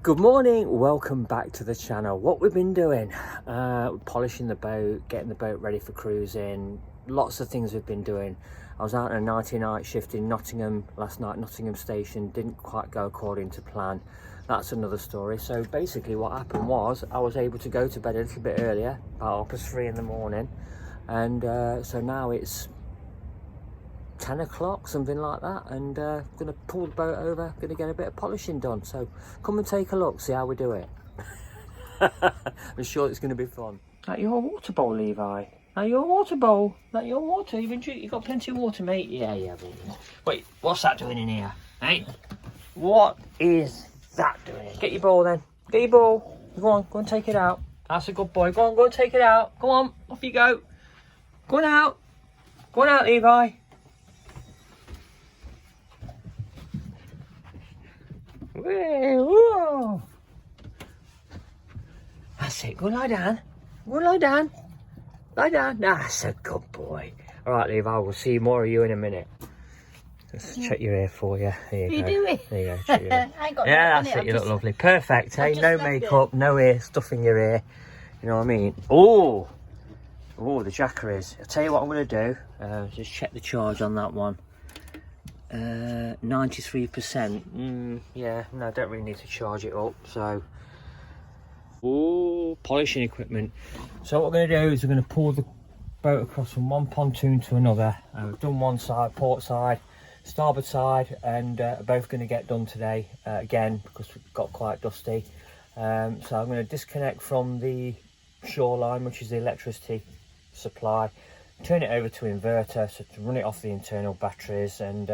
Good morning, welcome back to the channel. What we've been doing, polishing the boat, getting the boat ready for cruising, lots of things we've been doing. I was out on a night shift in Nottingham last night, Nottingham station, didn't quite go according to plan. That's another story. So basically what happened was I was able to go to bed a little bit earlier, about 3 in the morning, and so now it's 10 o'clock, something like that, and gonna pull the boat over, gonna get a bit of polishing done. So come and take a look, see how we do it. I'm sure it's gonna be fun. That your water bowl, Levi? That your water bowl? That your water? You got plenty of water, mate? Yeah, baby. Wait, what's that doing in here? Hey, what is that doing? Get your ball then. Get your ball. Go on, go and take it out. That's a good boy. Go on, go and take it out. Go on, off you go. Go on out. Go on out, Levi. Whoa. That's it. Go lie down. Go lie down. Lie down. That's a good boy. All right, Levi. We'll see more of you in a minute. Let's check your ear for you. There you go. doing? There you go. Check your ear. I ain't got Yeah, nothing that's in it. You look just- lovely. Perfect. Hey, just no left makeup, no ear stuff in your ear. You know what I mean? Oh, the jackeries. I'll tell you what I'm going to do. Just check the charge on that one. 93%. Yeah, no, I don't really need to charge it up. So, polishing equipment. So what we're going to do is we're going to pull the boat across from one pontoon to another. We've done one side, port side, starboard side, and both going to get done today again because we've got quite dusty. So I'm going to disconnect from the shoreline, which is the electricity supply, turn it over to inverter, so to run it off the internal batteries, and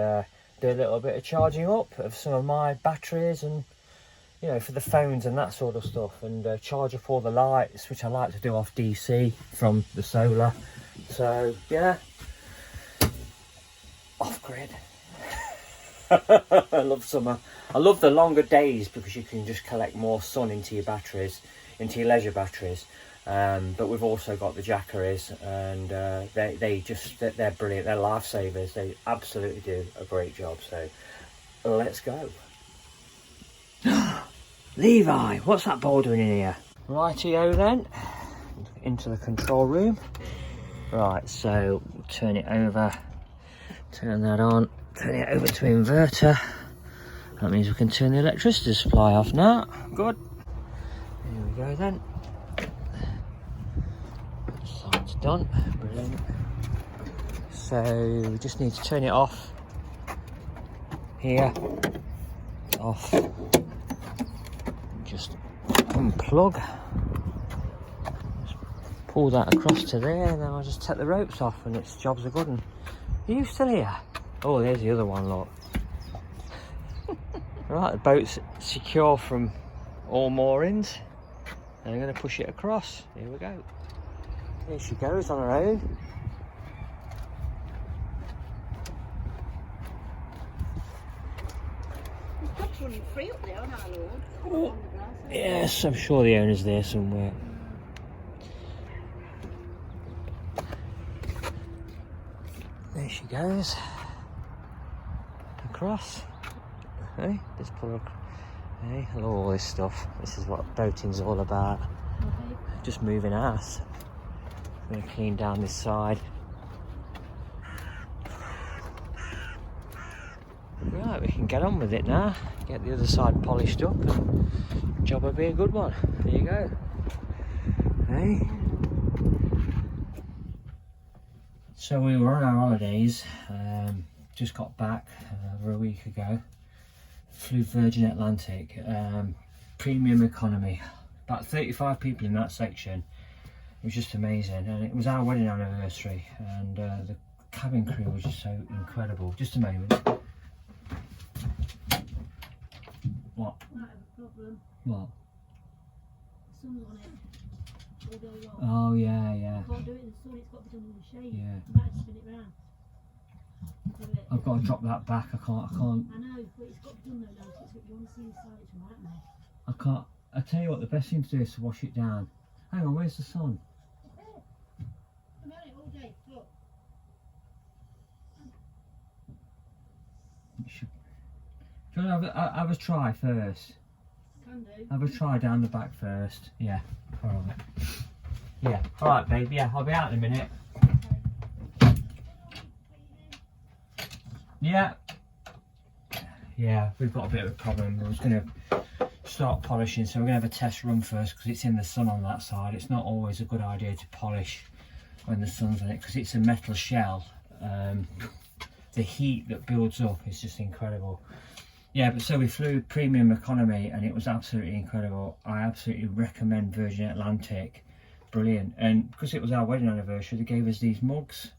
do a little bit of charging up of some of my batteries, and you know, for the phones and that sort of stuff, and charge up all the lights, which I like to do off DC from the solar. So yeah, off grid. I love summer. I love the longer days because you can just collect more sun into your batteries, into your leisure batteries. But we've also got the jackeries, and they're brilliant. They're lifesavers. They absolutely do a great job. So let's go. Levi, what's that ball doing in here? Rightio then, into the control room. Right, so we'll turn it over, turn that on, turn it over to inverter. That means we can turn the electricity supply off now. Good. Here we go then. Side's done. Brilliant. So we just need to turn it off. Here. Off. Just unplug. Just pull that across to there, and then I'll just take the ropes off, and its job's a good one. Are you still here? Oh, there's the other one, look. Right, the boat's secure from all moorings, and I'm going to push it across. Here we go. Here she goes on her own. There's dogs running free up there on our Lord. Oh, yes, I'm sure the owner's there somewhere. There she goes. Across. Hey, just pull her. Hey, I love all this stuff. This is what boating's all about. Okay. Just moving ass. I'm going to clean down this side. Right, we can get on with it now. Get the other side polished up, and job will be a good one. There you go. Hey. So we were on our holidays. Just got back over a week ago. Flew Virgin Atlantic, premium economy. About 35 people in that section. It was just amazing, and it was our wedding anniversary, and the cabin crew was just so incredible. Just a moment. What? Might have a problem. What? The sun's on it all day long. Oh yeah. I can't do it in the sun, it's got to be done in the shade. Yeah. I might have to spin it round. Do it. I've got to drop that back. I can't. I know, but it's got to be done though, now, so you want to see inside, it's right now. I can't. I tell you what, the best thing to do is to wash it down. Hang on, where's the sun? I'm on it all day, look. Do you want to have a try first? Can can do. Have a try down the back first. Yeah. All right. Yeah. All right, babe. Yeah, I'll be out in a minute. Yeah. Yeah, we've got a bit of a problem. I was going to start polishing, so we're going to have a test run first because it's in the sun on that side. It's not always a good idea to polish when the sun's on it because it's a metal shell. The heat that builds up is just incredible. Yeah, but so we flew premium economy and it was absolutely incredible. I absolutely recommend Virgin Atlantic. Brilliant. And because it was our wedding anniversary, they gave us these mugs,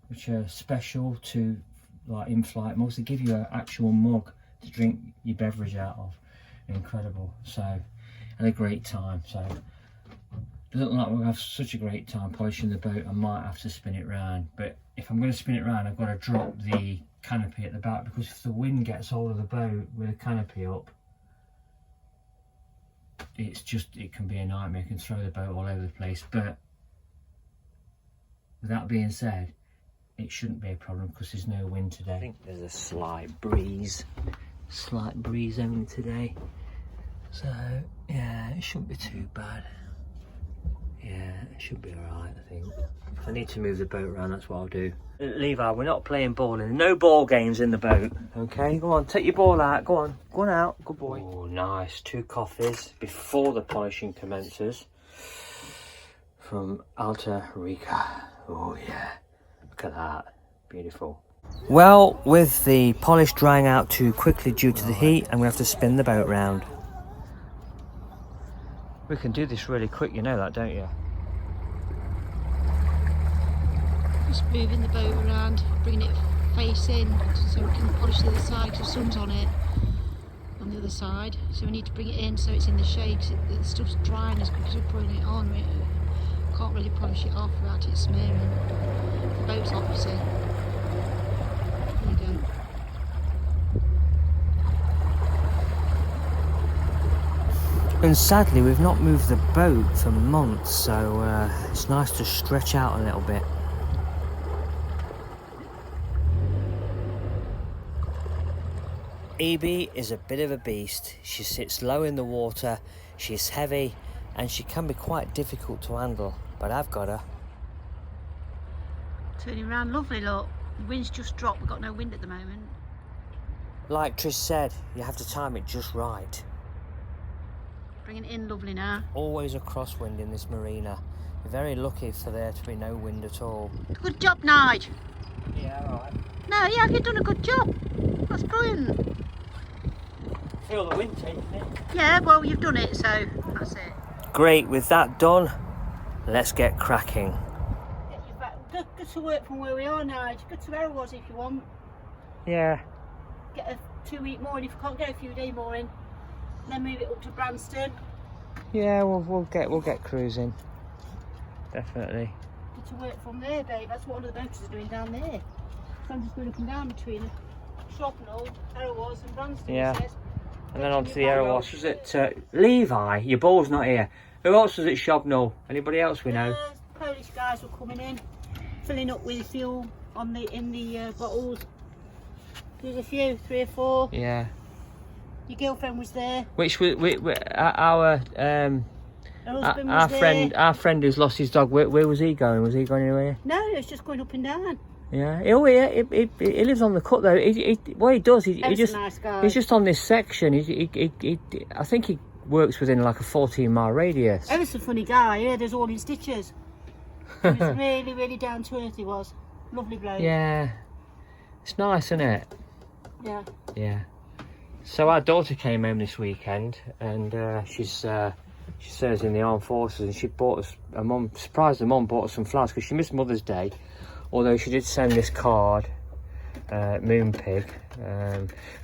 which are special to like in-flight mugs. They give you an actual mug to drink your beverage out of. Incredible. So, had a great time. So, it doesn't look like we'll have such a great time polishing the boat. I might have to spin it round, but if I'm going to spin it round, I've got to drop the canopy at the back, because if the wind gets hold of the boat with the canopy up, it can be a nightmare. It can throw the boat all over the place. But with that being said, it shouldn't be a problem because there's no wind today. I think there's a slight breeze only today, so yeah, it shouldn't be too bad. Yeah, it should be alright, I think. If I need to move the boat around, that's what I'll do. Levi, we're not playing bowling. No ball games in the boat. Okay, go on, take your ball out. Go on out. Good boy. Oh, nice. 2 coffees before the polishing commences. From Alta Rica. Oh, yeah. Look at that. Beautiful. Well, with the polish drying out too quickly due to the heat, I'm going to have to spin the boat round. We can do this really quick, you know that, don't you? Just moving the boat around, bringing it face in so we can polish the other side because the sun's on it on the other side. So we need to bring it in so it's in the shade. The stuff's drying as quick as we're putting it on. We can't really polish it off without it smearing. The boat's opposite. There you go. And sadly, we've not moved the boat for months, so it's nice to stretch out a little bit. Evie is a bit of a beast. She sits low in the water, she's heavy, and she can be quite difficult to handle, but I've got her. Turning around, lovely look. The wind's just dropped, we've got no wind at the moment. Like Trish said, you have to time it just right. Bringing it in lovely now. Always a crosswind in this marina. You're very lucky for there to be no wind at all. Good job, Nige. Yeah, alright. No, yeah, you've done a good job. That's brilliant. Feel the wind taking it. Yeah, well, you've done it, so that's it. Great, with that done, let's get cracking. Get you back. Go to work from where we are, Nige. Go to Narrowboat if you want. Yeah. Get a 2-week mooring if you can't get a few day mooring. Then move it up to Branston. Yeah, we'll get cruising. Definitely. Get to work from there, babe. That's what all the boaters are doing down there. So I'm just going up and down between Shropnall, Narrowboat and Branston. Yeah. And then on to the Aerowash. Was it Levi? Your ball's not here. Who else was at Shobnall? Anybody else we know? Polish guys were coming in, filling up with fuel in the bottles. There's a few, 3 or 4. Yeah. Your girlfriend was there. Which was our Her husband was there. Our friend who's lost his dog. Where was he going? Was he going anywhere? No, it was just going up and down. Yeah. He lives on the cut though. What he does, he just nice guy. he's just on this section. I think he works within like a 14-mile radius. Ever a funny guy. Yeah, there's all in stitches. He was really, really down to earth. He was lovely bloke. Yeah. It's nice, isn't it? Yeah. Yeah. So our daughter came home this weekend, and she serves in the armed forces, and she bought us, surprised her mum bought us some flowers because she missed Mother's Day, although she did send this card, Moonpig,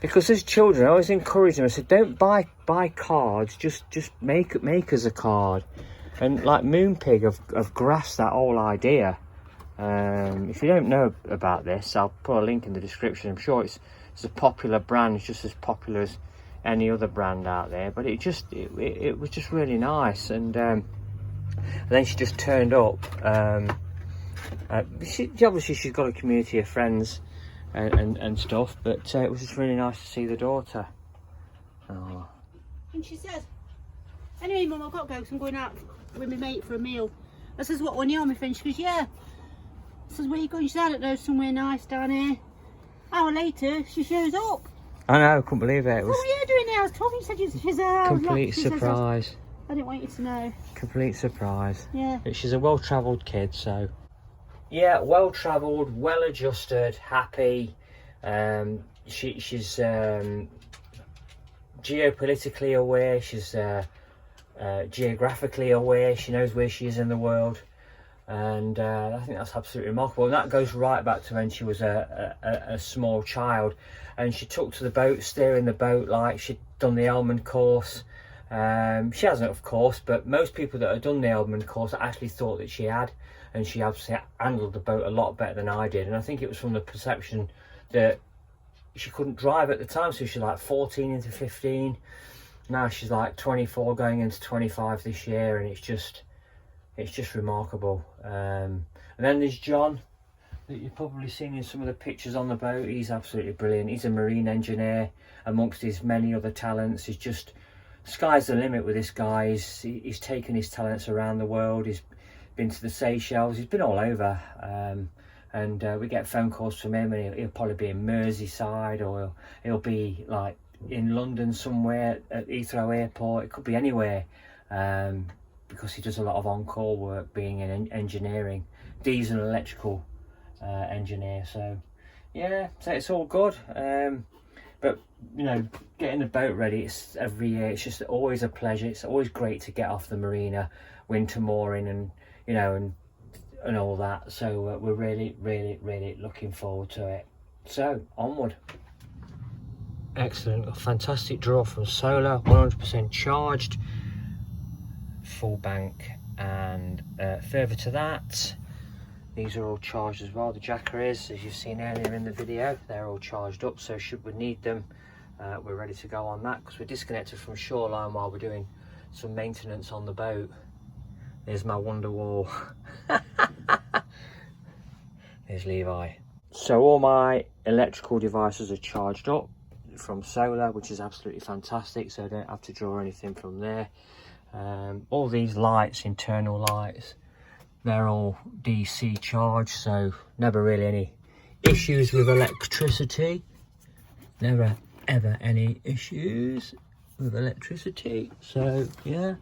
because as children I always encourage them. I said, don't buy cards, just make us a card. And like Moonpig have grasped that whole idea. If you don't know about this, I'll put a link in the description. I'm sure it's a popular brand. It's just as popular as any other brand out there, but it was just really nice. And then she just turned up. Obviously she's got a community of friends and stuff, but it was just really nice to see the daughter. Oh. And she said, anyway, Mum, I've got to go because I'm going out with my mate for a meal. I says, what, when you're my friend? She goes, yeah. I says, where are you going? She said, I don't know, somewhere nice down here. Hour later, she shows up. I know, I couldn't believe it. It was what were you doing there? I was talking, she said she's there. complete surprise. I didn't want you to know. Complete surprise. Yeah. But she's a well-travelled kid, so... Yeah, well-travelled, well-adjusted, happy. She's geopolitically aware. She's geographically aware. She knows where she is in the world. And I think that's absolutely remarkable. And that goes right back to when she was a small child. And she took to the boat, steering the boat like she'd done the Elman course. She hasn't, of course, but most people that had done the Elman course actually thought that she had. And she obviously handled the boat a lot better than I did. And I think it was from the perception that she couldn't drive at the time. So she's like 14 into 15. Now she's like 24 going into 25 this year. And it's just remarkable. And then there's John, that you've probably seen in some of the pictures on the boat. He's absolutely brilliant. He's a marine engineer amongst his many other talents. He's just, sky's the limit with this guy. He's taken his talents around the world. He's been to the Seychelles. He's been all over. And we get phone calls from him, and he'll probably be in Merseyside, or he'll be like in London somewhere at Heathrow Airport. It could be anywhere. Because he does a lot of on-call work, being in engineering, diesel and electrical engineer. So yeah, so it's all good. But you know, getting the boat ready, it's every year. It's just always a pleasure. It's always great to get off the marina, winter mooring, and you know, and all that. So we're really looking forward to it. So onward. Excellent, a fantastic draw from solar, 100% charged. Full bank, and further to that, these are all charged as well. The jacker is, as you've seen earlier in the video, they're all charged up, so should we need them, we're ready to go on that, because we're disconnected from shoreline while we're doing some maintenance on the boat. There's my wonder wall. There's Levi. So all my electrical devices are charged up from solar, which is absolutely fantastic, so I don't have to draw anything from there. All these lights, internal lights, they're all DC charged, so never really any issues with electricity. Never ever any issues with electricity, so yeah.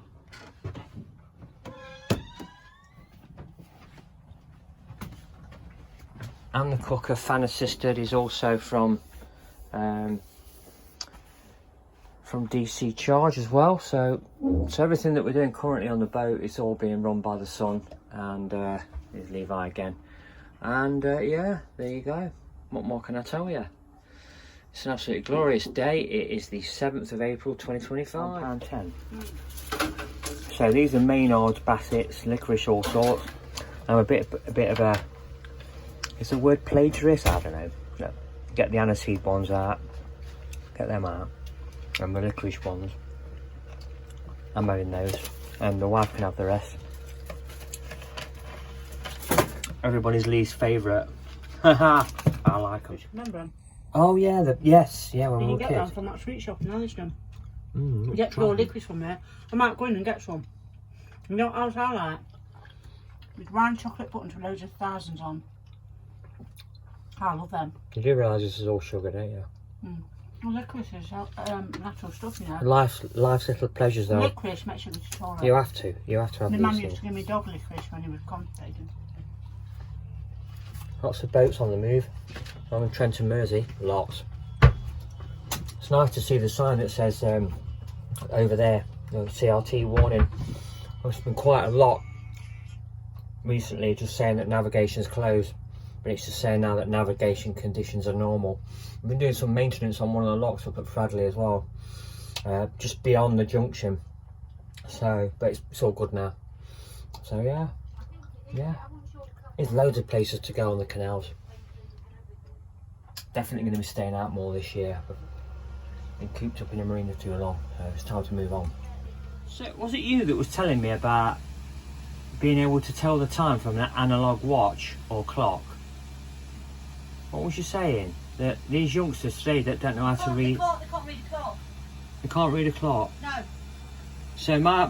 And the cooker, fan assisted, is also from DC charge as well, so everything that we're doing currently on the boat is all being run by the sun. And there's Levi again, and yeah, there you go. What more can I tell you? It's an absolutely glorious day. It is the 7th of April 2025. £1.10. So these are Maynards, Bassets, licorice, all sorts. I'm a bit of a, is the word plagiarist? I don't know. No. Get the aniseed ones out, get them out, and the licorice ones. I'm having those, and the wife can have the rest. Everybody's least favourite. Haha, I like them. Remember them? Oh yeah, yes, yeah, when we You were can get kids. them from that street shop in Elliston. You Get your licorice from there. I might go in and get some. You know what else I like? With round chocolate buttons with loads of thousands on. I love them. You do realise this is all sugar, don't you? Well, licorice is natural stuff, you know. Life's little pleasures though. Licorice makes you taller. You have to have My these mum things. used to give me dog licorice when he was constipated. Lots of boats on the move. I'm in Trent and Mersey, lots. It's nice to see the sign that says over there, CRT warning. There's been quite a lot recently just saying that navigation's closed, but it's just saying now that navigation conditions are normal. We've been doing some maintenance on one of the locks up at Fradley as well, just beyond the junction. So, but it's all good now. So yeah. There's loads of places to go on the canals. Definitely going to be staying out more this year, but been cooped up in a marina too long, so it's time to move on. So was it you that was telling me about being able to tell the time from an analogue watch or clock? What was you saying? That these youngsters today that don't know how to read... They can't read a clock. You can't read a clock? No. So my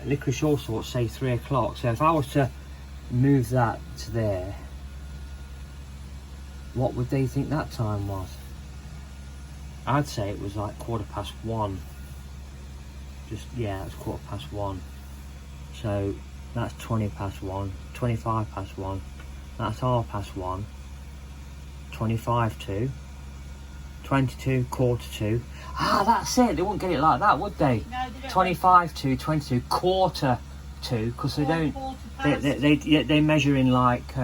licorice all sorts say 3 o'clock. So if I was to move that to there, what would they think that time was? I'd say it was like 1:15. Just, yeah, it's 1:15. So that's 20 past 1, 25 past 1, that's 1:30, 25 to, 22, 1:45. Ah, that's it. They wouldn't get it like that, would they? No, they don't. 25 to, 22, 1:45, because they don't. Quarter past. They measure in like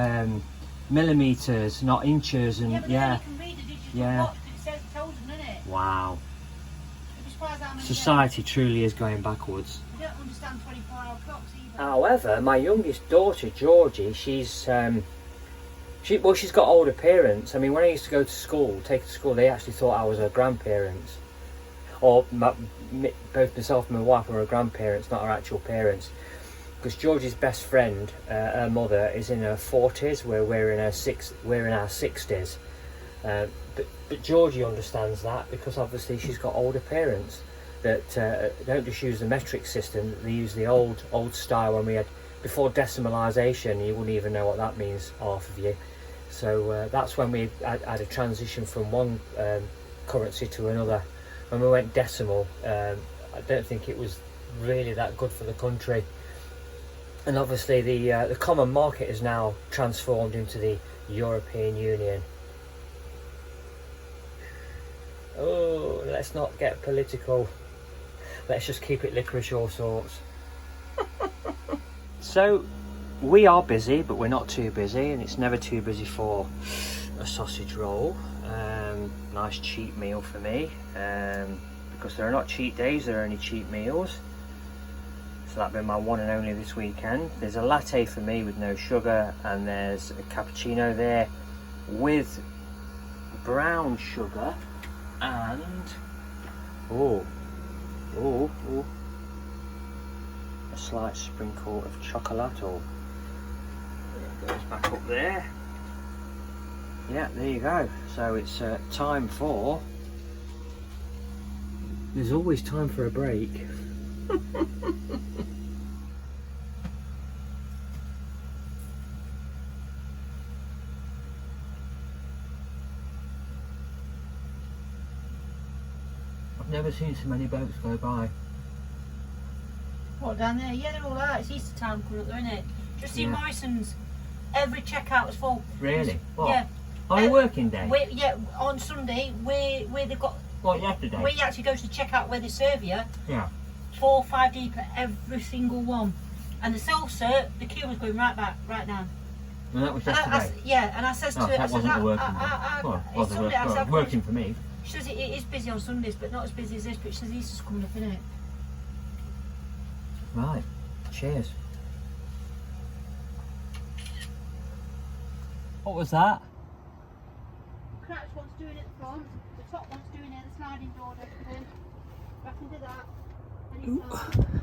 millimeters, not inches, and Yeah, but yeah. then you can read the digital Yeah. watch, 'cause it says it tells them, doesn't it? Wow. You'd be surprised how many Society truly is going backwards. They don't understand 24-hour clocks either. However, my youngest daughter, Georgie, she's got older parents. I mean, when I used to go to school, take her to school, they actually thought I was her grandparents. Or both myself and my wife were her grandparents, not her actual parents. Because Georgie's best friend, her mother, is in her 40s, where we're in our 60s. But Georgie understands that, because obviously she's got older parents that don't just use the metric system. They use the old style when we had before decimalisation. You wouldn't even know what that means, half of you. So that's when we had a transition from one currency to another. When we went decimal, I don't think it was really that good for the country. And obviously the common market is now transformed into the European Union. Oh, let's not get political. Let's just keep it licorice all sorts. So, we are busy, but we're not too busy, and it's never too busy for a sausage roll. Nice cheap meal for me, because there are not cheat days, there are only cheap meals. So that'll be my one and only this weekend. There's a latte for me with no sugar, and there's a cappuccino there with brown sugar and a slight sprinkle of chocolato. It goes back up there. Yeah, there you go. So it's time for... There's always time for a break. I've never seen so many boats go by. What, down there? Yeah, they're all out. It's Easter time coming up there, isn't it? Just see Yeah. Morrison's. Every checkout is full. Really? What? Yeah. On a working day? Yeah, on Sunday, where they've got... What, yesterday? We actually go to the checkout where they serve you. Yeah. 4 or 5 deep at every single one. And the self-serve, the queue was going right back, right down. And that was And yesterday? and I says to Oh, her, I that says, wasn't a working day. Well, it's wasn't Sunday, I said, working for me. she says it is busy on Sundays, but not as busy as this, but she says Easter's coming up, isn't it? Right. Cheers. What was that? The crouch one's doing it at the front, the top one's doing it, the sliding door and everything. I can do that anytime.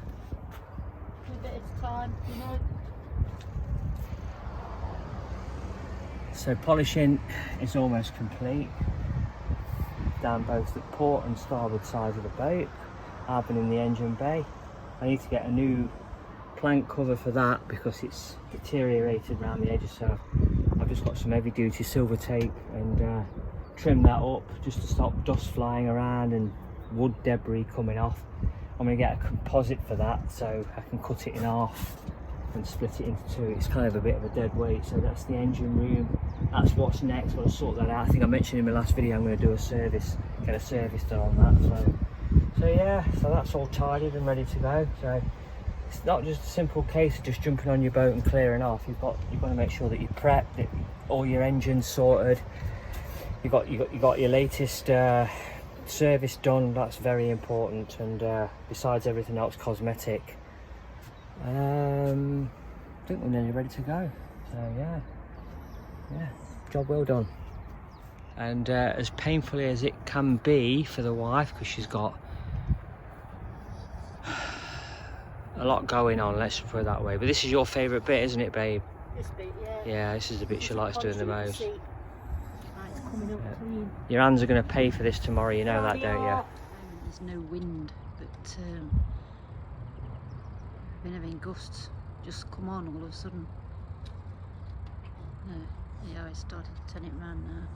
A bit of time, you know. So polishing is almost complete. Down both the port and starboard sides of the boat. I've been in the engine bay. I need to get a new plank cover for that because it's deteriorated around the edges, so I've just got some heavy duty silver tape and trim that up just to stop dust flying around and wood debris coming off. I'm going to get a composite for that so I can cut it in half and split it into two. It's kind of a bit of a dead weight. So that's the engine room. That's what's next. I'll sort that out. I think I mentioned in my last video I'm going to do a service, get a service done on that. So yeah, so that's all tidied and ready to go. So it's not just a simple case of just jumping on your boat and clearing off. You've got to make sure that you prep, that all your engines sorted. You got your latest service done. That's very important. And besides everything else cosmetic, I think we're nearly ready to go. So yeah, job well done. And as painfully as it can be for the wife, because she's got a lot going on, let's put it that way. But this is your favourite bit, isn't it, babe? This bit, yeah. Yeah, this is the bit she likes doing the most. Right, coming up clean. Your hands are going to pay for this tomorrow, you know that, don't you? There's no wind, but been having gusts just come on all of a sudden. Yeah, I started to turn it round now.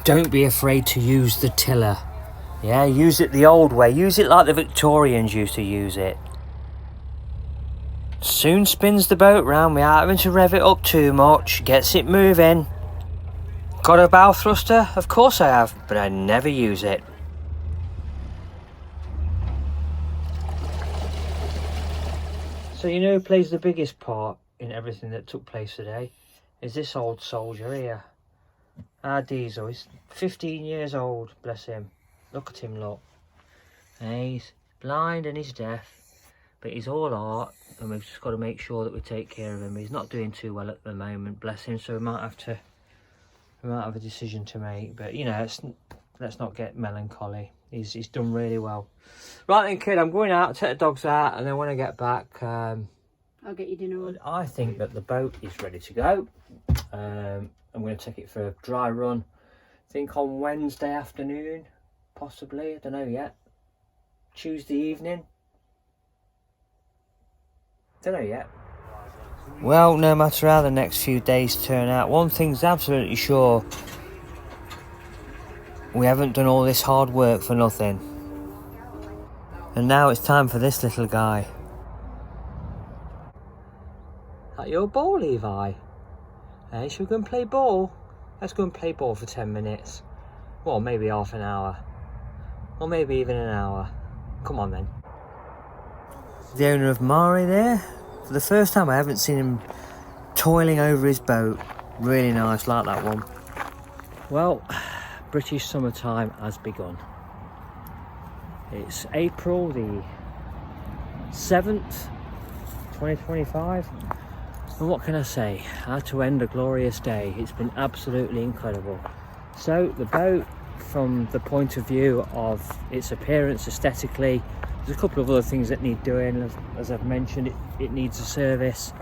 Don't be afraid to use the tiller. Yeah, use it the old way. Use it like the Victorians used to use it. Soon spins the boat round without having to rev it up too much. Gets it moving. Got a bow thruster? Of course I have, but I never use it. So you know who plays the biggest part in everything that took place today? Is this old soldier here. Our Diesel. He's 15 years old, bless him. Look at him, look. He's blind and he's deaf, but he's all art, and we've just got to make sure that we take care of him. He's not doing too well at the moment, bless him, so we might have a decision to make. But you know, let's not get melancholy. He's done really well. Right then, kid, I'm going out, take the dogs out, and then when I get back, I'll get you dinner on. I think that the boat is ready to go. I'm going to take it for a dry run. I think on Wednesday afternoon, possibly. I don't know yet. Tuesday evening. Don't know yet. Well, no matter how the next few days turn out, one thing's absolutely sure. We haven't done all this hard work for nothing. And now it's time for this little guy. That your ball, Levi? Hey, should we go and play ball? Let's go and play ball for 10 minutes. Well, maybe half an hour. Or maybe even an hour. Come on then. The owner of Mari there. For the first time I haven't seen him toiling over his boat. Really nice, like that one. Well, British summertime has begun. It's April the 7th, 2025. And what can I say? How to end a glorious day. It's been absolutely incredible. So the boat, from the point of view of its appearance aesthetically, there's a couple of other things that need doing. As I've mentioned, it needs a service.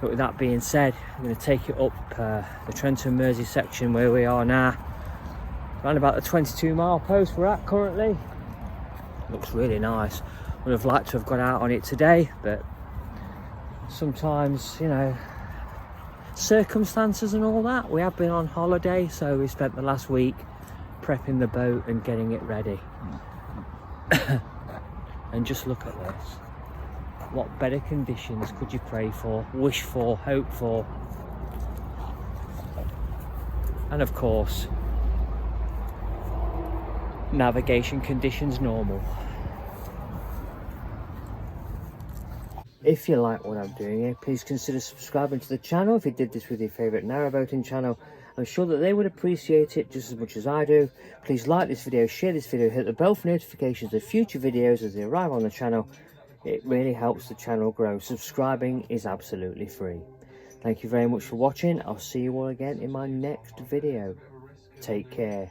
But with that being said, I'm going to take it up the Trenton Mersey section where we are now. Around about the 22 mile post we're at currently. Looks really nice. Would have liked to have got out on it today, but sometimes, you know, circumstances and all that. We have been on holiday, so we spent the last week prepping the boat and getting it ready. And just look at this. What better conditions could you pray for, wish for, hope for? And of course, navigation conditions normal. If you like what I'm doing here, please consider subscribing to the channel. If you did this with your favourite narrowboating channel, I'm sure that they would appreciate it just as much as I do. Please like this video, share this video, hit the bell for notifications of future videos as they arrive on the channel. It really helps the channel grow. Subscribing is absolutely free. Thank you very much for watching. I'll see you all again in my next video. Take care.